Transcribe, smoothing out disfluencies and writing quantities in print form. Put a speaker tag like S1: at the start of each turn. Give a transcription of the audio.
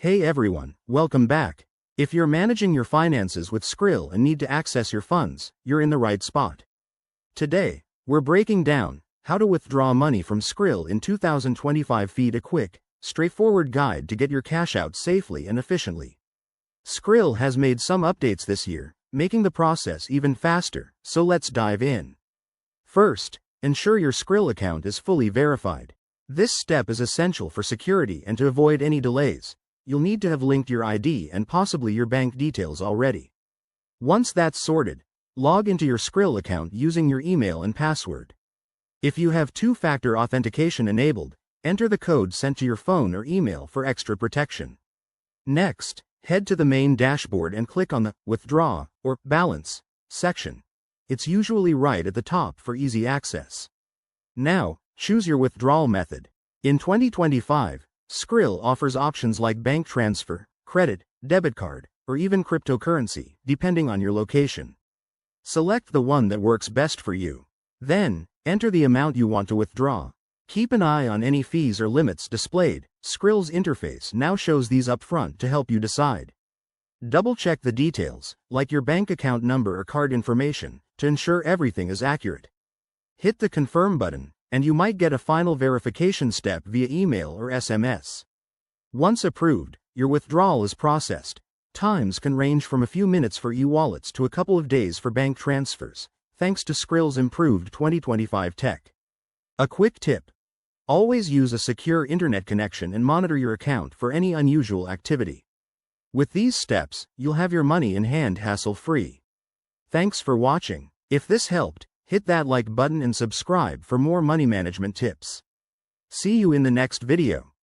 S1: Hey everyone, welcome back. If you're managing your finances with Skrill and need to access your funds, you're in the right spot. Today, we're breaking down how to withdraw money from Skrill in 2025. Feed a quick, straightforward guide to get your cash out safely and efficiently. Skrill has made some updates this year, making the process even faster, so let's dive in. First, ensure your Skrill account is fully verified. This step is essential for security and to avoid any delays. You'll need to have linked your ID and possibly your bank details already. Once that's sorted, log into your Skrill account using your email and password. If you have two-factor authentication enabled, enter the code sent to your phone or email for extra protection. Next, head to the main dashboard and click on the Withdraw or Balance section. It's usually right at the top for easy access. Now, choose your withdrawal method. In 2025, Skrill offers options like bank transfer, credit, debit card, or even cryptocurrency, depending on your location. Select the one that works best for you. Then, enter the amount you want to withdraw. Keep an eye on any fees or limits displayed. Skrill's interface now shows these up front to help you decide. Double-check the details, like your bank account number or card information, to ensure everything is accurate. Hit the Confirm button, and you might get a final verification step via email or SMS. Once approved, your withdrawal is processed. Times can range from a few minutes for e-wallets to a couple of days for bank transfers, thanks to Skrill's improved 2025 tech. A quick tip: always use a secure internet connection and monitor your account for any unusual activity. With these steps, you'll have your money in hand hassle-free. Thanks for watching. If this helped, hit that like button and subscribe for more money management tips. See you in the next video.